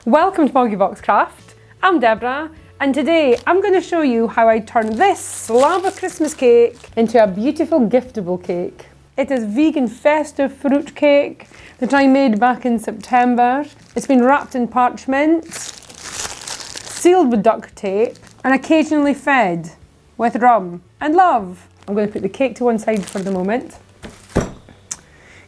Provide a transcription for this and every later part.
Welcome to MoggyBoxCraft. I'm Deborah, and today I'm going to show you how I turn this slab of Christmas cake into a beautiful giftable cake. It is vegan festive fruit cake that I made back in September. It's been wrapped in parchment, sealed with duct tape, and occasionally fed with rum and love. I'm going to put the cake to one side for the moment,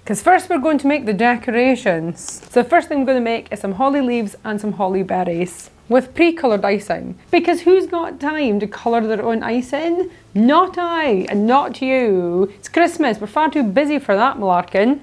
because first we're going to make the decorations. So the first thing I'm going to make is some holly leaves and some holly berries with pre-coloured icing. Because who's got time to colour their own icing? Not I, and not you. It's Christmas, we're far too busy for that malarkin.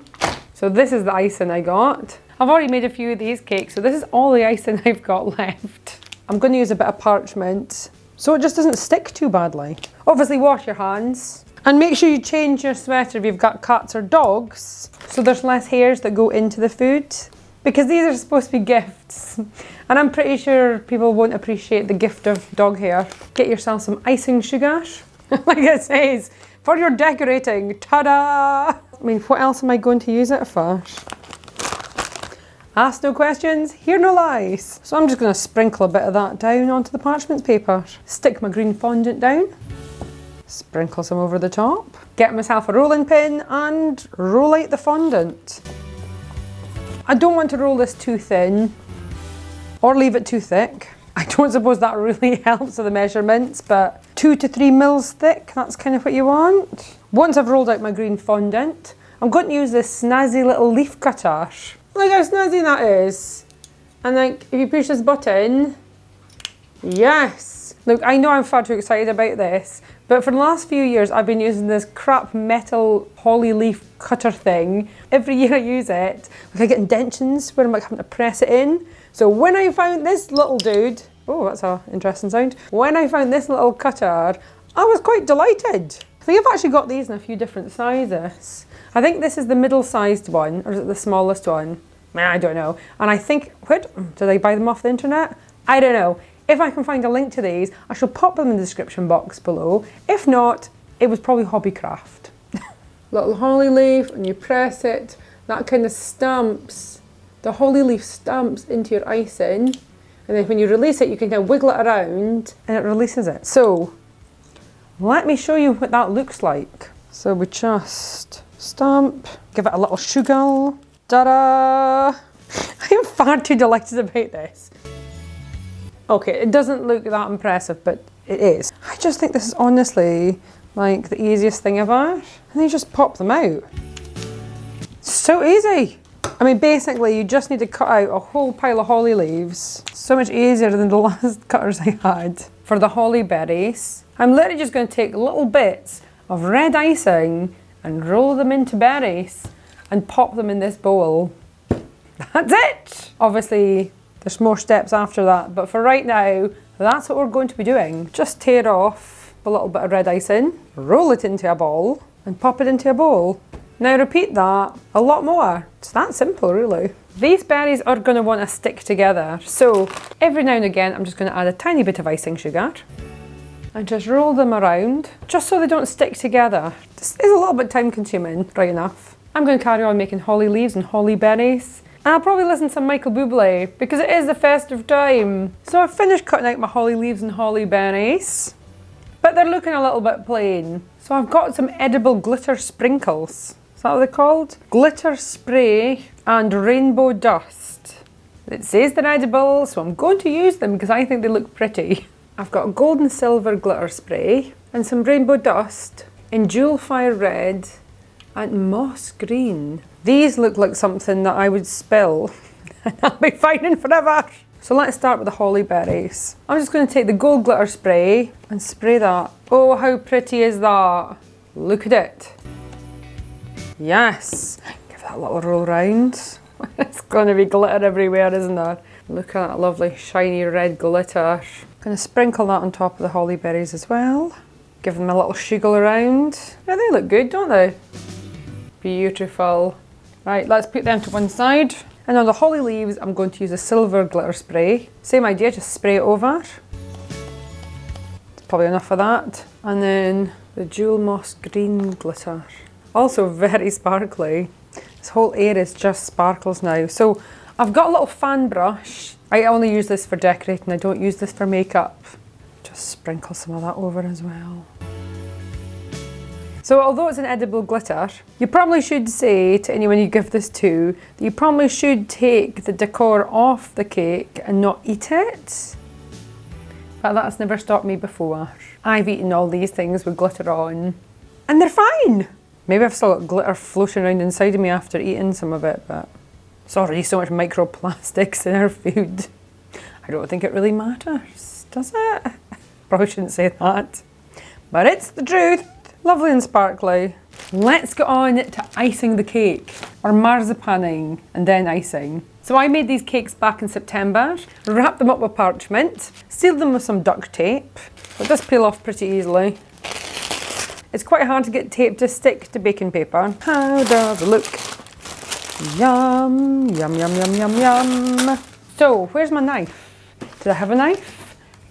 So this is the icing I got. I've already made a few of these cakes, so this is all the icing I've got left. I'm going to use a bit of parchment so it just doesn't stick too badly. Obviously wash your hands. And make sure you change your sweater if you've got cats or dogs, so there's less hairs that go into the food. Because these are supposed to be gifts. And I'm pretty sure people won't appreciate the gift of dog hair. Get yourself some icing sugar. Like it says, for your decorating, ta-da! I mean, what else am I going to use it for? Ask no questions, hear no lies. So I'm just going to sprinkle a bit of that down onto the parchment paper. Stick my green fondant down. Sprinkle some over the top. Get myself a rolling pin and roll out the fondant. I don't want to roll this too thin or leave it too thick. I don't suppose that really helps with the measurements, but 2 to 3 mils thick, that's kind of what you want. Once I've rolled out my green fondant, I'm going to use this snazzy little leaf cutter. Look how snazzy that is. And like, if you push this button, yes. Look, I know I'm far too excited about this, but for the last few years I've been using this crap metal holly leaf cutter thing. Every year I use it, like I get indentions where I'm like having to press it in. So when I found this little dude, oh that's an interesting sound. When I found this little cutter, I was quite delighted. I think I've actually got these in a few different sizes. I think this is the middle-sized one, or is it the smallest one? I don't know. And I think, did I buy them off the internet? I don't know. If I can find a link to these, I shall pop them in the description box below. If not, it was probably HobbyCraft. Little holly leaf, and you press it, that kind of stamps, the holly leaf stamps into your icing, and then when you release it, you can kind of wiggle it around, and it releases it. So, let me show you what that looks like. So we just stamp, give it a little sugar, ta-da! I am far too delighted about this. Okay, it doesn't look that impressive, but it is. I just think this is honestly like the easiest thing ever. And then you just pop them out. It's so easy. I mean, basically you just need to cut out a whole pile of holly leaves. So much easier than the last cutters I had. For the holly berries, I'm literally just going to take little bits of red icing and roll them into berries and pop them in this bowl. That's it! Obviously, there's more steps after that, but for right now, that's what we're going to be doing. Just tear off a little bit of red icing, roll it into a ball, and pop it into a bowl. Now repeat that a lot more. It's that simple, really. These berries are going to want to stick together, so every now and again, I'm just going to add a tiny bit of icing sugar and just roll them around, just so they don't stick together. This is a little bit time consuming, right enough. I'm going to carry on making holly leaves and holly berries. And I'll probably listen to some Michael Bublé because it is the festive time. So I've finished cutting out my holly leaves and holly berries, but they're looking a little bit plain. So I've got some edible glitter sprinkles. Is that what they're called? Glitter spray and rainbow dust. It says they're edible, so I'm going to use them because I think they look pretty. I've got gold and silver glitter spray and some rainbow dust in jewel fire red and moss green. These look like something that I would spill and I'll be finding forever. So let's start with the holly berries. I'm just going to take the gold glitter spray and spray that. Oh, how pretty is that? Look at it. Yes. Give that a little roll round. It's going to be glitter everywhere, isn't there? Look at that lovely shiny red glitter. I'm going to sprinkle that on top of the holly berries as well. Give them a little sugar around. Yeah, they look good, don't they? Beautiful. Right, let's put them to one side. And on the holly leaves, I'm going to use a silver glitter spray. Same idea, just spray it over. It's probably enough of that. And then the jewel moss green glitter. Also very sparkly. This whole area is just sparkles now. So I've got a little fan brush. I only use this for decorating, I don't use this for makeup. Just sprinkle some of that over as well. So although it's an edible glitter, you probably should say to anyone you give this to that you probably should take the decor off the cake and not eat it. But that's never stopped me before. I've eaten all these things with glitter on and they're fine. Maybe I've still got glitter floating around inside of me after eating some of it, but it's already so much microplastics in our food. I don't think it really matters, does it? Probably shouldn't say that, but it's the truth. Lovely and sparkly. Let's get on to icing the cake, or marzipaning and then icing. So I made these cakes back in September, wrapped them up with parchment, sealed them with some duct tape, but just peel off pretty easily. It's quite hard to get tape to stick to baking paper. How does it look? Yum, yum, yum, yum, yum, yum. So, where's my knife? Did I have a knife?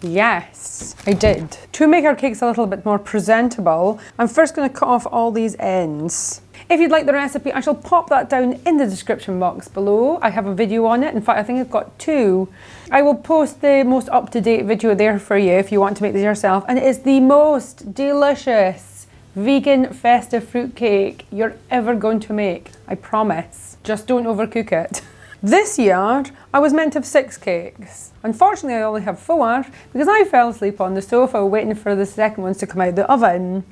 Yes, I did. To make our cakes a little bit more presentable, I'm first going to cut off all these ends. If you'd like the recipe, I shall pop that down in the description box below. I have a video on it. In fact, I think I've got 2. I will post the most up-to-date video there for you if you want to make this yourself. And it is the most delicious vegan festive fruit cake you're ever going to make. I promise. Just don't overcook it. This year, I was meant to have 6 cakes. Unfortunately, I only have 4 because I fell asleep on the sofa waiting for the second ones to come out of the oven.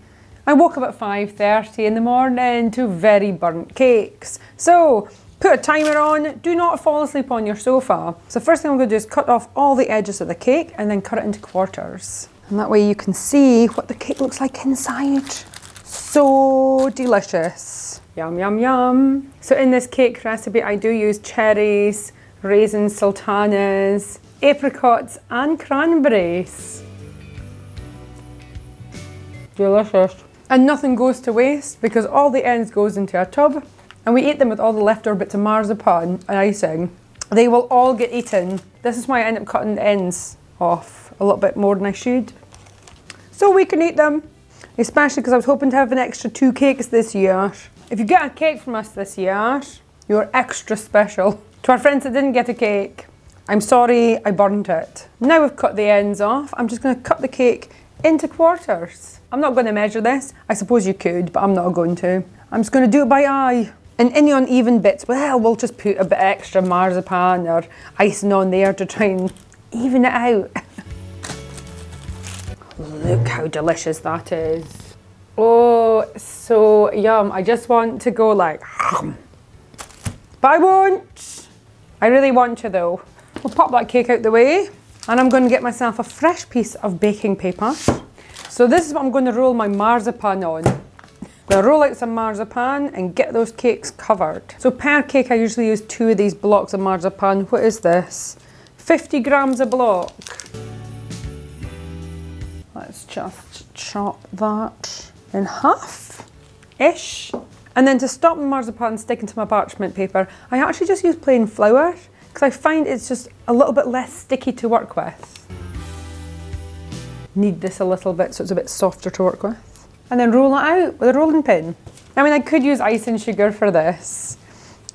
I woke up at 5:30 in the morning to very burnt cakes. So, put a timer on, do not fall asleep on your sofa. So first thing I'm going to do is cut off all the edges of the cake and then cut it into quarters. And that way you can see what the cake looks like inside. So delicious. Yum, yum, yum. So in this cake recipe, I do use cherries, raisins, sultanas, apricots and cranberries. Delicious. And nothing goes to waste because all the ends goes into a tub and we eat them with all the leftover bits of marzipan and icing. They will all get eaten. This is why I end up cutting the ends off a little bit more than I should. So we can eat them. Especially because I was hoping to have an extra 2 cakes this year. If you get a cake from us this year, you're extra special. To our friends that didn't get a cake, I'm sorry I burnt it. Now we've cut the ends off, I'm just going to cut the cake into quarters. I'm not going to measure this. I suppose you could, but I'm not going to. I'm just going to do it by eye. And any uneven bits, well, we'll just put a bit extra marzipan or icing on there to try and even it out. Look how delicious that is. Oh, so yum. I just want to go like, but I won't. I really want to though. We'll pop that cake out the way and I'm going to get myself a fresh piece of baking paper. So this is what I'm going to roll my marzipan on. I'm going to roll out some marzipan and get those cakes covered. So per cake I usually use 2 of these blocks of marzipan. What is this? 50 grams a block. Let's just chop that in half-ish. And then to stop the marzipan sticking to my parchment paper, I actually just use plain flour because I find it's just a little bit less sticky to work with. Knead this a little bit so it's a bit softer to work with. And then roll it out with a rolling pin. I mean, I could use icing sugar for this,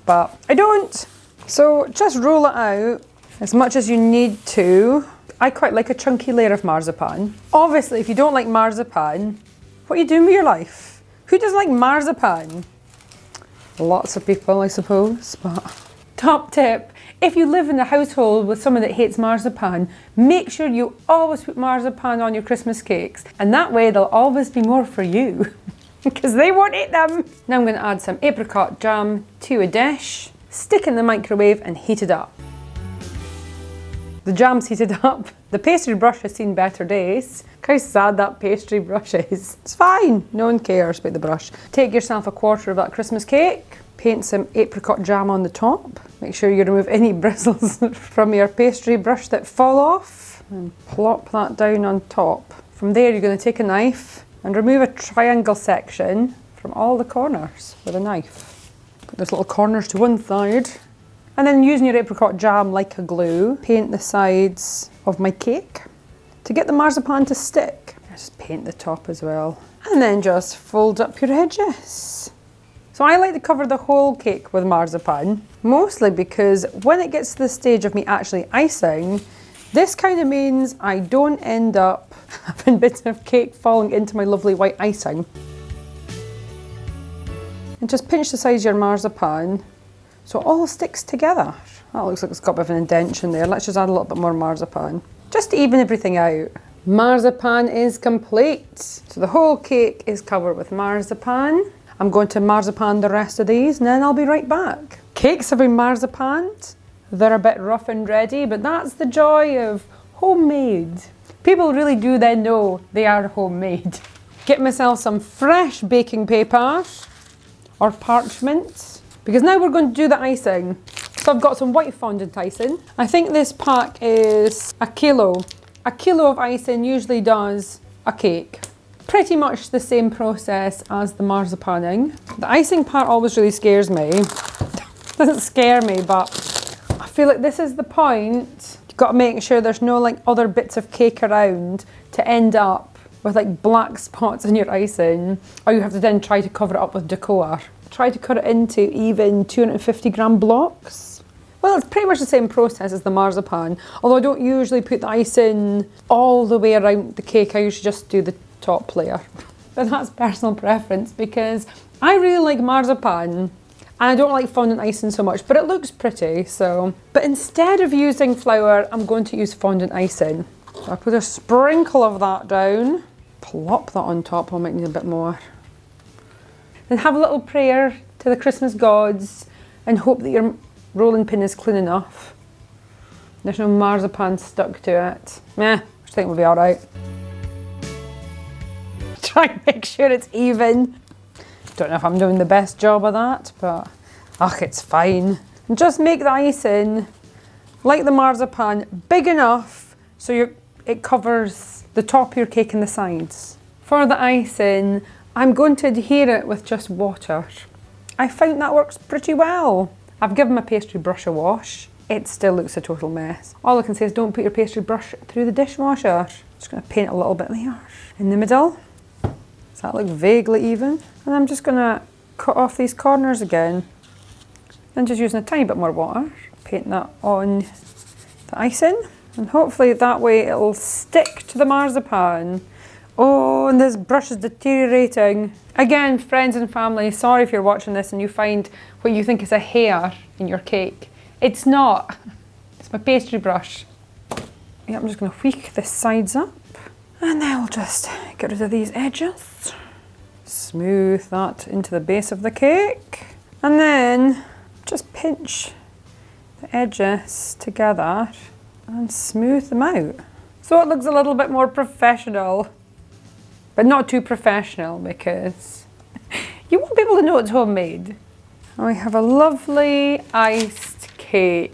but I don't. So just roll it out as much as you need to. I quite like a chunky layer of marzipan. Obviously, if you don't like marzipan, what are you doing with your life? Who doesn't like marzipan? Lots of people, I suppose, but... Top tip, if you live in a household with someone that hates marzipan, make sure you always put marzipan on your Christmas cakes, and that way there'll always be more for you, because they won't eat them. Now I'm going to add some apricot jam to a dish, stick in the microwave and heat it up. The jam's heated up. The pastry brush has seen better days. Look how sad that pastry brush is. It's fine, no one cares about the brush. Take yourself a quarter of that Christmas cake, paint some apricot jam on the top. Make sure you remove any bristles from your pastry brush that fall off and plop that down on top. From there you're going to take a knife and remove a triangle section from all the corners with a knife. Put those little corners to one side. And then using your apricot jam like a glue, paint the sides of my cake to get the marzipan to stick. Just paint the top as well. And then just fold up your edges. So I like to cover the whole cake with marzipan, mostly because when it gets to the stage of me actually icing, this kind of means I don't end up having bits of cake falling into my lovely white icing. And just pinch the sides of your marzipan so it all sticks together. That looks like it's got a bit of an indentation there. Let's just add a little bit more marzipan, just to even everything out. Marzipan is complete. So the whole cake is covered with marzipan. I'm going to marzipan the rest of these and then I'll be right back. Cakes have been marzipaned. They're a bit rough and ready, but that's the joy of homemade. People really do then know they are homemade. Get myself some fresh baking paper or parchment, because now we're going to do the icing. So I've got some white fondant icing. I think this pack is a kilo. A kilo of icing usually does a cake. Pretty much the same process as the marzipaning. The icing part always really scares me. Doesn't scare me, but I feel like this is the point. You've got to make sure there's no like other bits of cake around to end up with like black spots in your icing, or you have to then try to cover it up with decor. Try to cut it into even 250 gram blocks. Well, it's pretty much the same process as the marzipan, although I don't usually put the icing all the way around the cake. I usually just do the top layer. But that's personal preference because I really like marzipan and I don't like fondant icing so much, but it looks pretty, so. But instead of using flour, I'm going to use fondant icing. So I put a sprinkle of that down, plop that on top. I might need a bit more. Then have a little prayer to the Christmas gods and hope that your rolling pin is clean enough. There's no marzipan stuck to it. Meh, I think we'll be all right. Try and make sure it's even. Don't know if I'm doing the best job of that, but it's fine. And just make the icing, like the marzipan, big enough so it covers the top of your cake and the sides. For the icing, I'm going to adhere it with just water. I find that works pretty well. I've given my pastry brush a wash. It still looks a total mess. All I can say is don't put your pastry brush through the dishwasher. Just going to paint a little bit there in the middle. Does that look vaguely even? And I'm just going to cut off these corners again. And just using a tiny bit more water. Paint that on the icing. And hopefully that way it'll stick to the marzipan. Oh, and this brush is deteriorating. Again, friends and family, sorry if you're watching this and you find what you think is a hair in your cake. It's not. It's my pastry brush. Yeah, I'm just going to tweak the sides up. And then we'll just get rid of these edges. Smooth that into the base of the cake. And then just pinch the edges together and smooth them out. So it looks a little bit more professional. But not too professional because you won't be able to know it's homemade. And we have a lovely iced cake.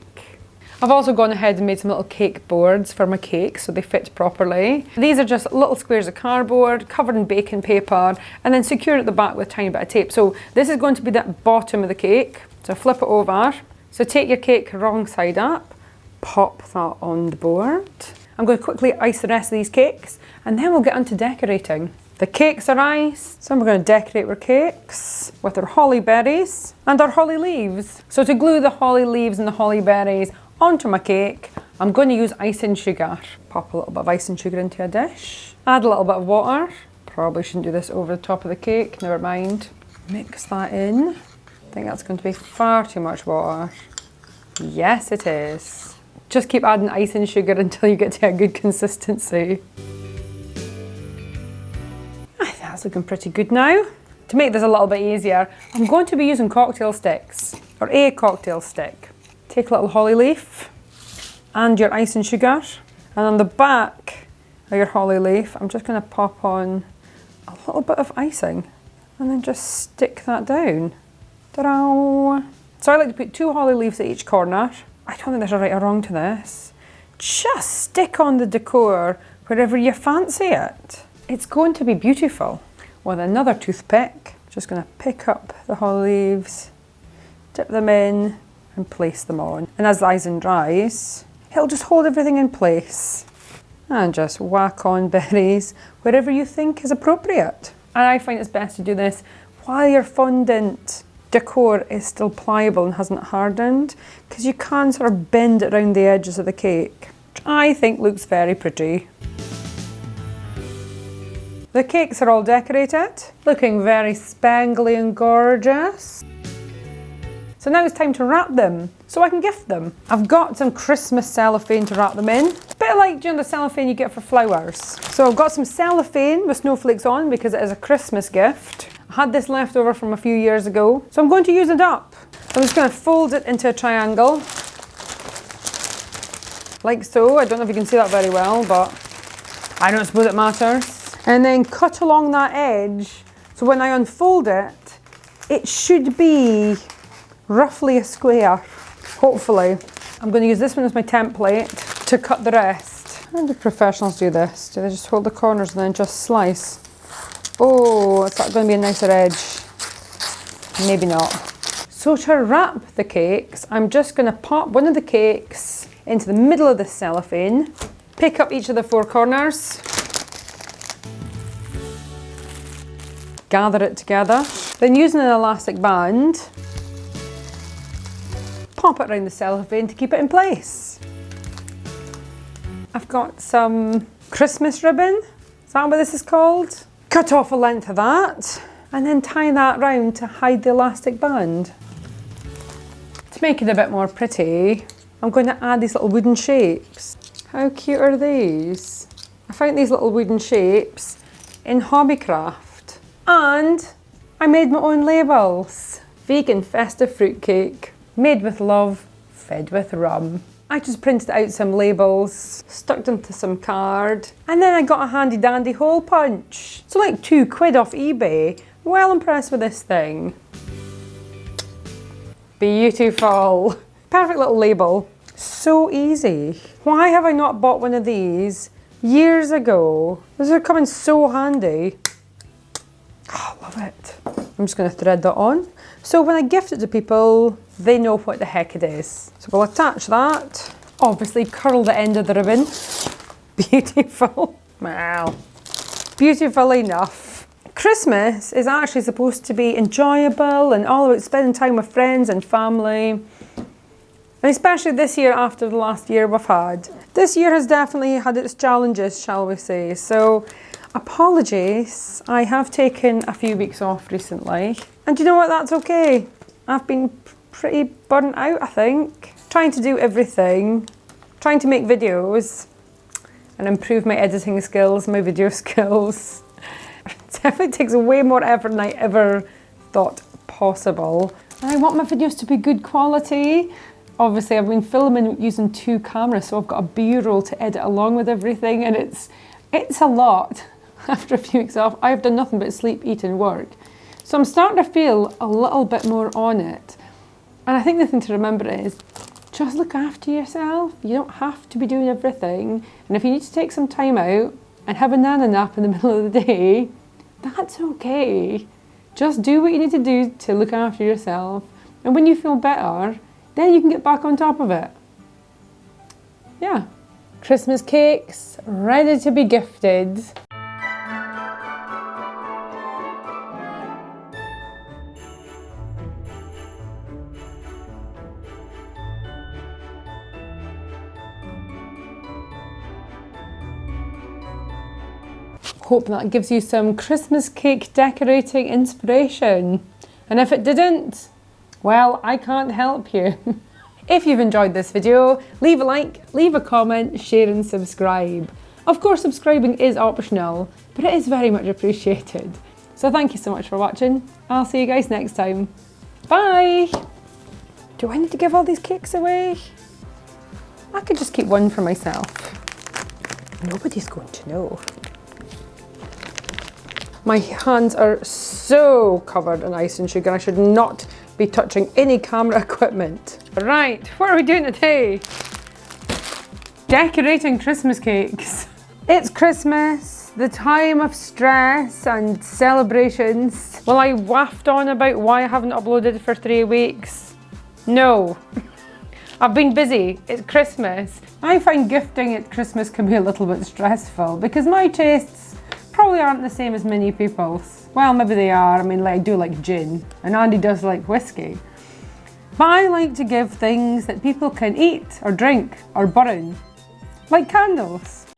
I've also gone ahead and made some little cake boards for my cake so they fit properly. These are just little squares of cardboard covered in baking paper and then secured at the back with a tiny bit of tape. So this is going to be the bottom of the cake. So flip it over. So take your cake wrong side up, pop that on the board. I'm going to quickly ice the rest of these cakes and then we'll get on to decorating. The cakes are iced, so we're going to decorate our cakes with our holly berries and our holly leaves. So to glue the holly leaves and the holly berries onto my cake, I'm going to use icing sugar. Pop a little bit of icing sugar into a dish. Add a little bit of water. Probably shouldn't do this over the top of the cake, never mind. Mix that in. I think that's going to be far too much water. Yes, it is. Just keep adding icing sugar until you get to a good consistency. I think that's looking pretty good now. To make this a little bit easier, I'm going to be using cocktail sticks, or a cocktail stick. Take a little holly leaf and your icing sugar, and on the back of your holly leaf, I'm just going to pop on a little bit of icing and then just stick that down. Ta-da! So I like to put 2 holly leaves at each corner. I don't think there's a right or wrong to this. Just stick on the decor wherever you fancy it. It's going to be beautiful. With another toothpick, just going to pick up the holly leaves, dip them in and place them on. And as the icing dries, it'll just hold everything in place. And just whack on berries wherever you think is appropriate. And I find it's best to do this while your fondant decor is still pliable and hasn't hardened, because you can sort of bend it around the edges of the cake, which I think looks very pretty. The cakes are all decorated, looking very spangly and gorgeous. So now it's time to wrap them, so I can gift them. I've got some Christmas cellophane to wrap them in. A bit like, the cellophane you get for flowers. So I've got some cellophane with snowflakes on because it is a Christmas gift. I had this left over from a few years ago, so I'm going to use it up. I'm just going to fold it into a triangle, like so. I don't know if you can see that very well, but I don't suppose it matters. And then cut along that edge, so when I unfold it, it should be roughly a square, hopefully. I'm going to use this one as my template to cut the rest. How do professionals do this? Do they just hold the corners and then just slice? Oh, is that going to be a nicer edge? Maybe not. So to wrap the cakes, I'm just going to pop one of the cakes into the middle of the cellophane, pick up each of the 4 corners, gather it together, then using an elastic band, pop it around the cellophane to keep it in place. I've got some Christmas ribbon, is that what this is called? Cut off a length of that, and then tie that round to hide the elastic band. To make it a bit more pretty, I'm going to add these little wooden shapes. How cute are these? I found these little wooden shapes in MoggyBoxCraft. And I made my own labels. Vegan festive fruitcake, made with love, fed with rum. I just printed out some labels, stuck them to some card, and then I got a handy dandy hole punch. So like £2 off eBay. Well impressed with this thing. Beautiful. Perfect little label. So easy. Why have I not bought one of these years ago? These are coming so handy. Oh, I love it. I'm just going to thread that on. So when I gift it to people, they know what the heck it is. So we'll attach that. Obviously curl the end of the ribbon. Beautiful. Wow. Beautiful enough. Christmas is actually supposed to be enjoyable and all about spending time with friends and family. And especially this year after the last year we've had. This year has definitely had its challenges, shall we say. So apologies, I have taken a few weeks off recently. And you know what, that's okay. I've been pretty burnt out, I think. Trying to do everything, trying to make videos and improve my editing skills, my video skills. It definitely takes way more effort than I ever thought possible. And I want my videos to be good quality. Obviously I've been filming using 2 cameras, so I've got a B-roll to edit along with everything, and it's a lot. After a few weeks off, I've done nothing but sleep, eat and work. So I'm starting to feel a little bit more on it. And I think the thing to remember is, just look after yourself. You don't have to be doing everything. And if you need to take some time out and have a nana nap in the middle of the day, that's okay. Just do what you need to do to look after yourself. And when you feel better, then you can get back on top of it. Yeah. Christmas cakes, ready to be gifted. Hope that gives you some Christmas cake decorating inspiration. And if it didn't, well, I can't help you. If you've enjoyed this video, leave a like, leave a comment, share and subscribe. Of course, subscribing is optional, but it is very much appreciated. So thank you so much for watching. I'll see you guys next time. Bye! Do I need to give all these cakes away? I could just keep one for myself. Nobody's going to know. My hands are so covered in ice and sugar. I should not be touching any camera equipment. Right, what are we doing today? Decorating Christmas cakes. It's Christmas, the time of stress and celebrations. Will I waft on about why I haven't uploaded for 3 weeks? No. I've been busy. It's Christmas. I find gifting at Christmas can be a little bit stressful because my tastes probably aren't the same as many people's. Well, maybe they are. I mean, like, I do like gin, and Andy does like whiskey. But I like to give things that people can eat or drink or burn, like candles.